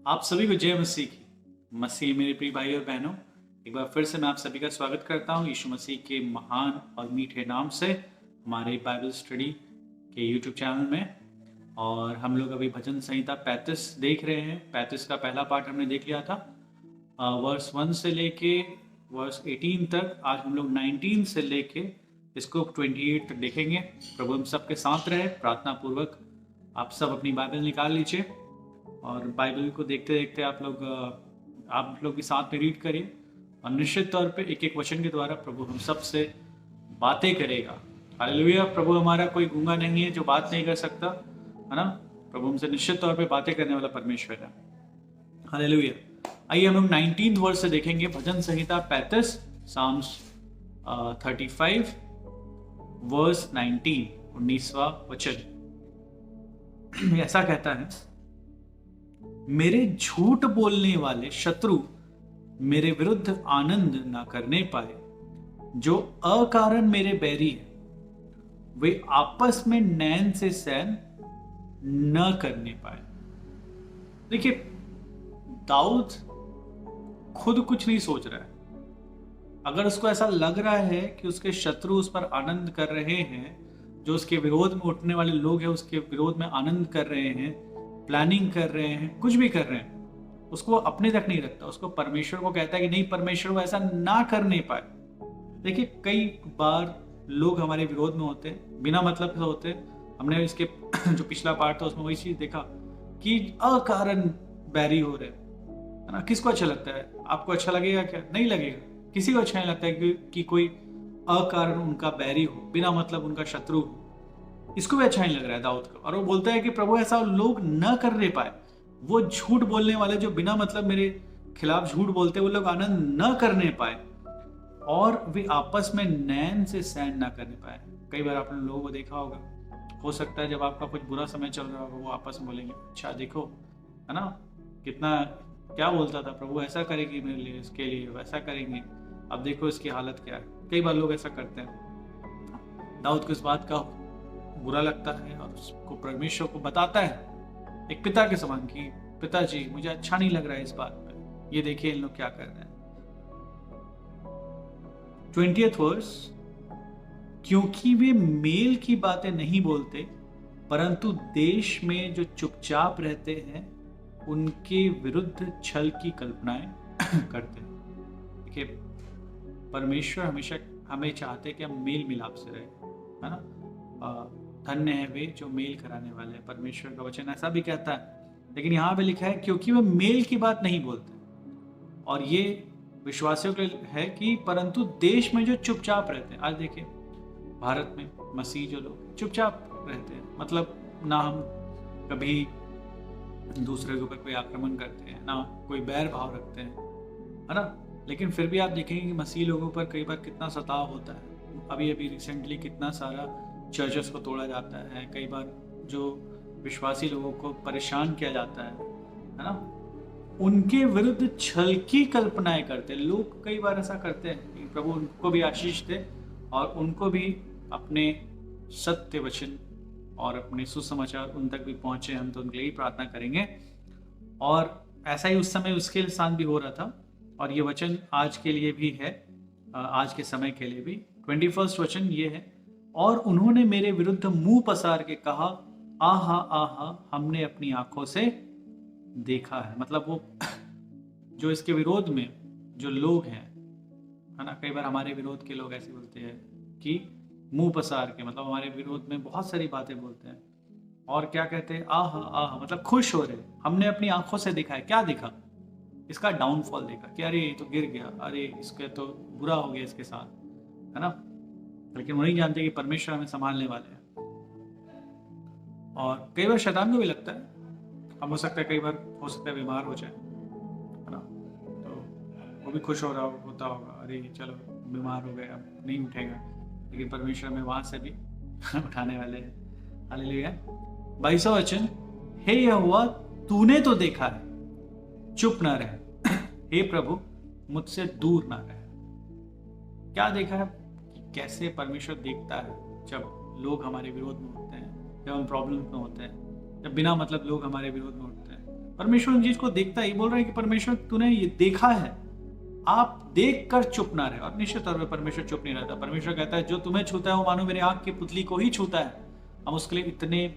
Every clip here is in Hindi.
आप सभी को जय मसीह की। मसीह मेरे प्रिय भाई और बहनों, एक बार फिर से मैं आप सभी का स्वागत करता हूं यीशु मसीह के महान और मीठे नाम से हमारे बाइबल स्टडी के यूट्यूब चैनल में। और हम लोग अभी भजन संहिता 35 देख रहे हैं। 35 का पहला पार्ट हमने देख लिया था, वर्स 1 से लेके वर्स 18 तक। आज हम लोग 19 से लेके इसको 28 तक देखेंगे। प्रभु हम सबके साथ रहे। प्रार्थना पूर्वक आप सब अपनी बाइबल निकाल लीजिए और बाइबल को देखते देखते आप लोग भी साथ में रीड करिए। और निश्चित तौर पे एक एक वचन के द्वारा प्रभु हम सब से बातें करेगा। हालेलुया। प्रभु हमारा कोई गूंगा नहीं है जो बात नहीं कर सकता, है ना। प्रभु हमसे निश्चित तौर पे बातें करने वाला परमेश्वर है। हालेलुया। आइए हम लोग 19 वर्स से देखेंगे भजन संहिता 35, साम्स 35 वर्स 19, 19वां वचन। ऐसा कहता है, मेरे झूठ बोलने वाले शत्रु मेरे विरुद्ध आनंद ना करने पाए। जो अकारण मेरे बैरी है वे आपस में नैन से सैन न करने पाए। देखिए, दाऊद खुद कुछ नहीं सोच रहा है। अगर उसको ऐसा लग रहा है कि उसके शत्रु उस पर आनंद कर रहे हैं, जो उसके विरोध में उठने वाले लोग हैं उसके विरोध में आनंद कर रहे हैं, प्लानिंग कर रहे हैं, कुछ भी कर रहे हैं, उसको अपने तक नहीं रखता। उसको परमेश्वर को कहता है कि नहीं, परमेश्वर वो ऐसा ना करने पाए। देखिए, कई बार लोग हमारे विरोध में होते हैं, बिना मतलब से होते हैं। हमने इसके जो पिछला पार्ट था उसमें वही चीज देखा कि अकारण बैरी हो रहे, है ना। किसको अच्छा लगता है? आपको अच्छा लगेगा क्या? नहीं लगेगा। किसी को अच्छा नहीं लगता है कि कोई अकारण उनका बैरी हो, बिना मतलब उनका शत्रु हो। इसको भी अच्छा नहीं लग रहा है दाऊद को। और वो बोलता है कि प्रभु ऐसा लोग न करने पाए। वो झूठ बोलने वाले जो बिना मतलब मेरे खिलाफ झूठ बोलते, वो लोग आनंद न करने पाए और वे आपस में नैन से सैन ना करने पाए। कई बार आपने लोगों को देखा होगा, हो सकता है जब आपका कुछ बुरा समय चल रहा होगा, वो आपस में बोलेंगे, अच्छा देखो, है ना, कितना क्या बोलता था, प्रभु ऐसा करेगी मेरे लिए, इसके लिए वैसा करेंगे, अब देखो इसकी हालत क्या है। कई बार लोग ऐसा करते हैं। दाऊद को इस बात का बुरा लगता है और उसको परमेश्वर को बताता है एक पिता के समान कि पिताजी मुझे अच्छा नहीं लग रहा है इस बात पे, ये देखिए इन लोग क्या कर रहे हैं। 20th वर्स, क्योंकि वे मेल की बातें नहीं बोलते परंतु देश में जो चुपचाप रहते हैं उनके विरुद्ध छल की कल्पनाएं करते हैं। देखिए, परमेश्वर हमेशा हमें चाहते कि हम मेल मिलाप से रहे, है ना। धन्य है वे जो मेल कराने वाले हैं। परमेश्वर का वचन ऐसा भी कहता है, लेकिन यहाँ पे लिखा है क्योंकि वे मेल की बात नहीं बोलते। और ये विश्वासियों के लिए है कि परंतु देश में जो चुपचाप रहते हैं। आज देखिए, भारत में मसीह जो लोग चुपचाप रहते हैं, मतलब ना हम कभी दूसरे के ऊपर कोई आक्रमण करते हैं, ना कोई बैर भाव रखते हैं, है ना। लेकिन फिर भी आप देखेंगे कि मसीह लोगों पर कई बार कितना सताव होता है। अभी अभी रिसेंटली कितना सारा चर्चेस को तोड़ा जाता है। कई बार जो विश्वासी लोगों को परेशान किया जाता है ना। उनके विरुद्ध छल की कल्पनाएं करते हैं लोग। कई बार ऐसा करते हैं कि प्रभु उनको भी आशीष दे और उनको भी अपने सत्य वचन और अपने सुसमाचार उन तक भी पहुंचे। हम तो उनके लिए ही प्रार्थना करेंगे। और ऐसा ही उस समय उसके साथ भी हो रहा था, और ये वचन आज के लिए भी है, आज के समय के लिए भी। 21 वचन ये है, और उन्होंने मेरे विरुद्ध मुंह पसार के कहा, आहा आहा हमने अपनी आंखों से देखा है। मतलब वो जो इसके विरोध में जो लोग हैं, है ना। कई बार हमारे विरोध के लोग ऐसे बोलते हैं कि मुंह पसार के, मतलब हमारे विरोध में बहुत सारी बातें बोलते हैं। और क्या कहते हैं? आहा आहा, मतलब खुश हो रहे, हमने अपनी आंखों से देखा है। क्या देखा? इसका डाउनफॉल देखा कि अरे ये तो गिर गया, अरे इसके तो बुरा हो गया इसके साथ, है ना। लेकिन वो नहीं जानते कि परमेश्वर हमें संभालने वाले हैं। और कई बार शैतान को भी लगता है, हम हो सकता है कई बार हो सकता है बीमार हो जाए, है ना, तो वो भी खुश हो रहा होता होगा, अरे चलो बीमार हो गए अब नहीं उठेगा। लेकिन परमेश्वर में वहां से भी उठाने वाले हैं। हालेलुया। 22वां वचन, हे यहोवा तूने तो देखा है, चुप ना रह, हे प्रभु मुझसे दूर ना रह। क्या देखा है? कैसे परमेश्वर देखता है जब लोग हमारे विरोध में होते हैं, जब हम प्रॉब्लम में होते हैं, जब बिना मतलब लोग हमारे विरोध में उठते हैं। परमेश्वर उन चीज को देखता है। ये बोल रहा है कि परमेश्वर तूने ये देखा है, आप देख कर चुप ना रहे। और निश्चित तौर पर परमेश्वर चुप नहीं रहता। परमेश्वर कहता है जो तुम्हें छूता है वो मानो मेरे आंख की पुतली को ही छूता है। हम उसके लिए इतने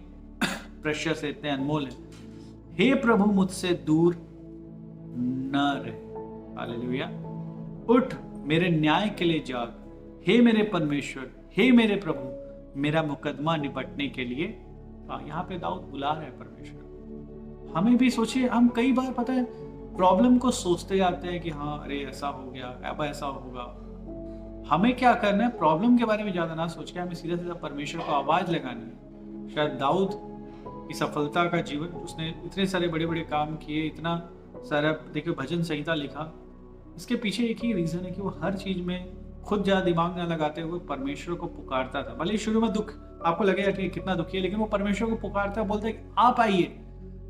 प्रेशियस है, इतने अनमोल है। हे प्रभु मुझसे दूर न रहे। हालेलुया। उठ मेरे न्याय के लिए जाग, हे मेरे परमेश्वर, हे मेरे प्रभु, मेरा मुकदमा निपटने के लिए। यहाँ पे दाऊद बुला रहे हैं परमेश्वर। हमें भी सोचिए, हम कई बार पता है प्रॉब्लम को सोचते जाते हैं कि हाँ अरे ऐसा हो गया, अब ऐसा होगा। हमें क्या करना है, प्रॉब्लम के बारे में ज्यादा ना सोच के हमें सीधा सीधा परमेश्वर को आवाज लगानी है। शायद दाऊद की सफलता का जीवन, उसने इतने सारे बड़े बड़े काम किए, इतना सारा देखिए भजन संहिता लिखा, इसके पीछे एक ही रीजन है कि वो हर चीज में खुद ज्यादा दिमाग ना लगाते हुए परमेश्वर को पुकारता था। भले शुरू में दुख आपको लगेगा कि कितना दुखी है, लेकिन वो परमेश्वर को पुकारता, बोलते कि आप आइए,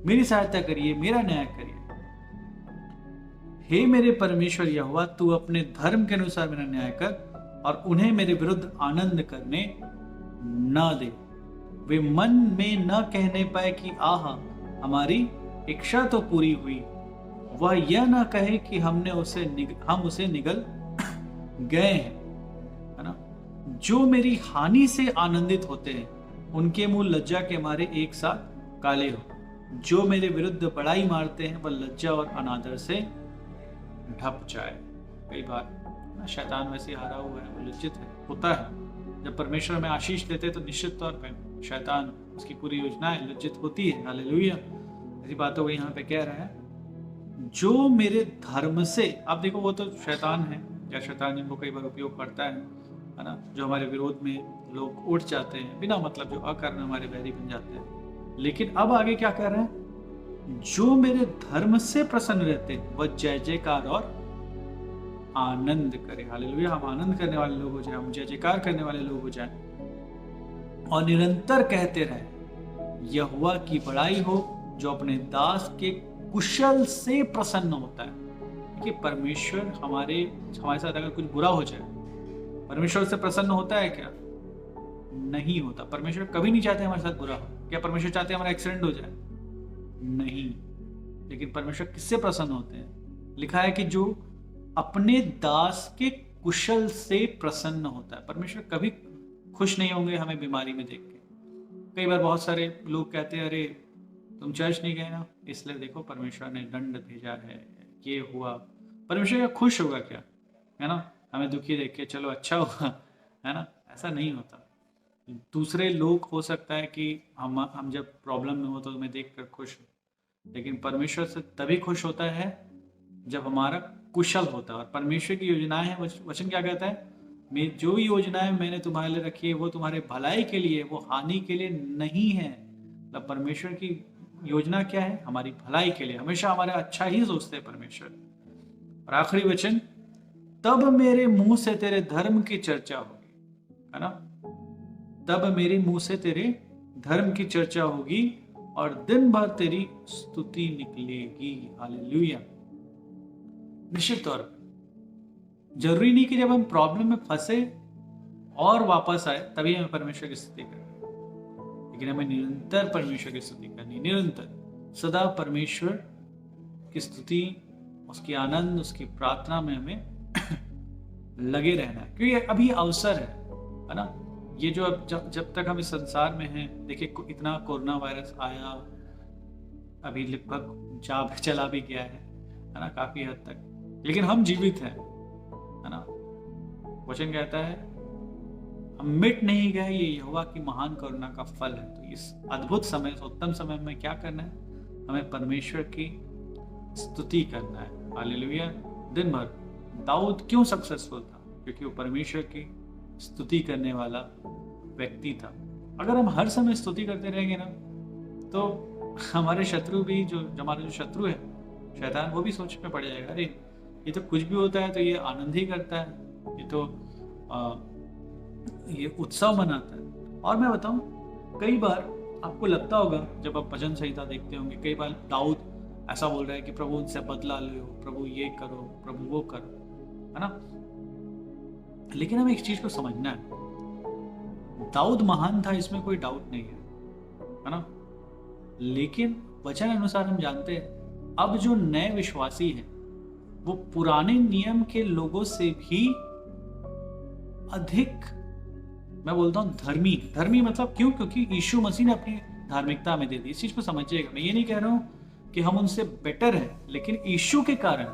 मेरी सहायता करिए, मेरा न्याय करिए। हे मेरे परमेश्वर यहोवा, तू अपने धर्म के अनुसार मेरा न्याय कर और उन्हें मेरे विरुद्ध आनंद करने न दे। वे मन में न कहने पाए कि आहा हमारी इच्छा तो पूरी हुई। वह यह न कहे कि हम उसे निगल गए हैं, है ना। जो मेरी हानि से आनंदित होते हैं उनके मुंह लज्जा के मारे एक साथ काले हो। जो मेरे विरुद्ध बड़ाई मारते हैं वह लज्जा और अनादर से ढप जाए। कई बार शैतान वैसे हारा हुआ है, वो लज्जित होता है। जब परमेश्वर में आशीष देते तो निश्चित तौर पर शैतान, उसकी पूरी योजनाएं लज्जित होती है। हालेलुया। ऐसी बातों को यहाँ पे कह रहा है, जो मेरे धर्म से, आप देखो वो तो शैतान है, या शैतान इनको कई बार उपयोग करता है ना, जो हमारे विरोध में लोग उठ जाते हैं बिना मतलब, जो अकारण हमारे बैरी बन जाते हैं। लेकिन अब आगे क्या कह रहे हैं, जो मेरे धर्म से प्रसन्न रहते हैं वह जय जयकार और आनंद करे। हालेलुया। हम आनंद करने वाले लोग हो जाए, हम जय जयकार करने वाले लोग हो जाए और निरंतर कहते रहे यहोवा की बड़ाई हो, जो अपने दास के कुशल से प्रसन्न होता है। कि परमेश्वर हमारे साथ अगर कुछ बुरा हो जाए, परमेश्वर से प्रसन्न होता है क्या? नहीं होता। परमेश्वर कभी नहीं चाहते हमारे साथ बुरा हो। क्या परमेश्वर चाहते हमारा एक्सीडेंट हो जाए? नहीं। लेकिन परमेश्वर किससे प्रसन्न होते हैं? लिखा है कि जो अपने दास के कुशल से प्रसन्न होता है। परमेश्वर कभी खुश नहीं होंगे हमें बीमारी में देख के। कई बार बहुत सारे लोग कहते हैं अरे तुम चर्च नहीं गए ना, इसलिए देखो परमेश्वर ने दंड भेजा है, ये हुआ। परमेश्वर क्या खुश होगा क्या? है ना, हमें दुखी देख के चलो अच्छा हुआ, है ना। ऐसा नहीं होता। दूसरे लोग हो सकता है कि हम जब प्रॉब्लम में हो तो हमें देख कर खुश हो, लेकिन परमेश्वर से तभी खुश होता है जब हमारा कुशल होता है। और परमेश्वर की योजनाएं हैं, वचन क्या कहता है, जो योजनाएं मैंने तुम्हारे लिए रखी है वो तुम्हारे भलाई के लिए, वो हानि के लिए नहीं है। मतलब परमेश्वर की योजना क्या है? हमारी भलाई के लिए, हमेशा हमारा अच्छा ही सोचते हैं परमेश्वर। और आखिरी वचन, तब मेरे मुंह से तेरे धर्म की चर्चा होगी, है ना। तब मेरे मुंह से तेरे धर्म की चर्चा होगी और दिन भर तेरी स्तुति निकलेगी। हालेलुया। निश्चित तौर पर जरूरी नहीं कि जब हम प्रॉब्लम में फंसे और वापस आए तभी हमें परमेश्वर की स्तुति करनी, लेकिन हमें निरंतर परमेश्वर की स्तुति करनी, निरंतर सदा परमेश्वर की स्तुति, उसकी आनंद, उसकी प्रार्थना में हमें लगे रहना है। क्योंकि अभी अवसर है ना। ये जो अब जब तक हम इस संसार में हैं, देखिए इतना कोरोना वायरस आया, अभी लगभग चला भी गया है ना, काफी हद तक, लेकिन हम जीवित हैं, है ना। वचन कहता है हम मिट नहीं गए, ये यहोवा की महान करुणा का फल है। तो इस अद्भुत समय, इस उत्तम समय में क्या करना है? हमें परमेश्वर की स्तुति करना है। हालेलुया। दिन भर दाऊद क्यों सक्सेसफुल था? क्योंकि वो परमेश्वर की स्तुति करने वाला व्यक्ति था। अगर हम हर समय स्तुति करते रहेंगे ना, तो हमारे शत्रु भी, जो हमारा जो शत्रु है शैतान, वो भी सोच में पड़ जाएगा, अरे ये तो कुछ भी होता है तो ये आनंद ही करता है, ये तो ये उत्सव मनाता है। और मैं बताऊं, कई बार आपको लगता होगा जब आप भजन संहिता देखते होंगे, कई बार दाऊद ऐसा बोल रहा है कि प्रभु उनसे बदला लो, प्रभु ये करो, प्रभु वो करो, है ना। लेकिन हमें एक चीज को समझना है, दाऊद महान था, इसमें कोई डाउट नहीं है ना। लेकिन वचन अनुसार हम जानते हैं अब जो नए विश्वासी हैं वो पुराने नियम के लोगों से भी अधिक, मैं बोलता हूं धर्मी मतलब क्यों? क्योंकि यीशु मसीह ने अपनी धार्मिकता में दे दी। इस चीज को समझिएगा, मैं ये नहीं कह रहा हूं कि हम उनसे बेटर हैं, लेकिन यीशु के कारण,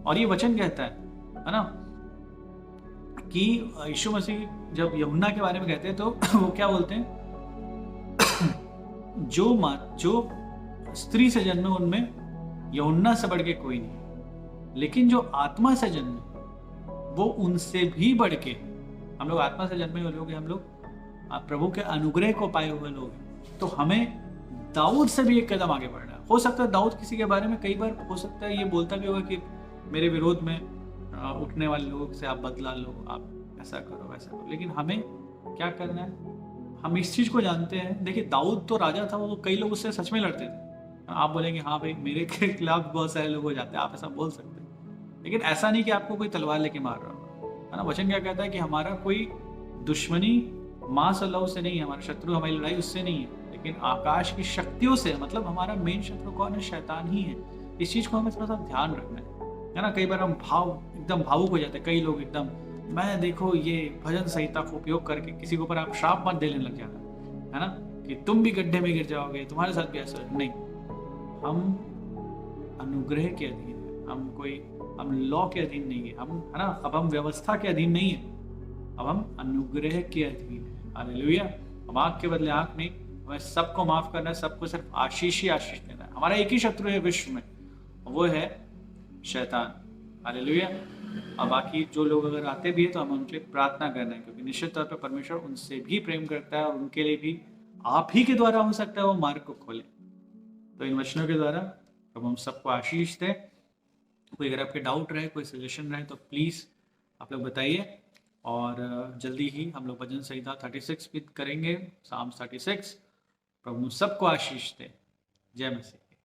और ये वचन कहता है ना, कि यीशु मसीह जब यूहन्ना के बारे में कहते हैं तो वो क्या बोलते हैं, जो स्त्री से जन्मे उनमें यूहन्ना से बढ़ के कोई नहीं, लेकिन जो आत्मा से जन्मे वो उनसे भी बढ़ के, हम लोग आत्मा से जन्मे हुए लोग हैं, हम लोग प्रभु के अनुग्रह को पाए हुए लोग हैं। तो हमें दाऊद से भी एक कदम आगे बढ़ना है। हो सकता है दाऊद किसी के बारे में कई बार हो सकता है ये बोलता भी होगा कि मेरे विरोध में उठने वाले लोगों से आप बदला लो, आप ऐसा करो वैसा करो, लेकिन हमें क्या करना है? हम इस चीज को जानते हैं। देखिए दाऊद तो राजा था, वो कई लोग उससे सच में लड़ते थे। आप बोलेंगे हाँ भाई मेरे के खिलाफ बहुत सारे लोग हो जाते हैं, आप ऐसा बोल सकते हैं, लेकिन ऐसा नहीं कि आपको कोई तलवार लेके मार रहा हो, है ना। वचन क्या कहता है कि हमारा कोई दुश्मनी मांस और लहू से नहीं है, हमारा शत्रु, हमारी लड़ाई उससे नहीं है, लेकिन आकाश की शक्तियों से। मतलब हमारा मेन शत्रु कौन है? शैतान ही है। इस चीज को हमें थोड़ा सा ध्यान रखना है ना। कई बार हम एकदम भावुक हो जाते हैं, कई लोग एकदम, मैं देखो ये भजन संहिता का उपयोग करके किसी के ऊपर आप श्राप मत देने लग जाना, है ना, कि तुम भी गड्ढे में गिर जाओगे, तुम्हारे साथ भी ऐसा नहीं। हम अनुग्रह के अधीन है, हम लॉ के अधीन नहीं है, हम, है ना, अब हम व्यवस्था के अधीन नहीं है, अब हम अनुग्रह के अधीन है। हालेलुया। हम आंख के बदले आंख नहीं, हमें सबको माफ करना है, सबको सिर्फ आशीष ही आशीष देना है। हमारा एक ही शत्रु है विश्व में, वो है शैतान। हालेलुया। और बाकी जो लोग अगर आते भी है तो हमें उनके लिए प्रार्थना करना है, क्योंकि निश्चित तौर पर परमेश्वर उनसे भी प्रेम करता है और उनके लिए भी आप ही के द्वारा हो सकता है वो मार्ग को खोले। तो इन वचनों के द्वारा हम सबको आशीष दें। कोई अगर आपके डाउट रहे, कोई सजेशन रहे, तो प्लीज़ आप लोग बताइए। और जल्दी ही हम लोग भजन संहिता 36 भी करेंगे, साम 36। प्रभु सबको आशीष दे। जय मसीह।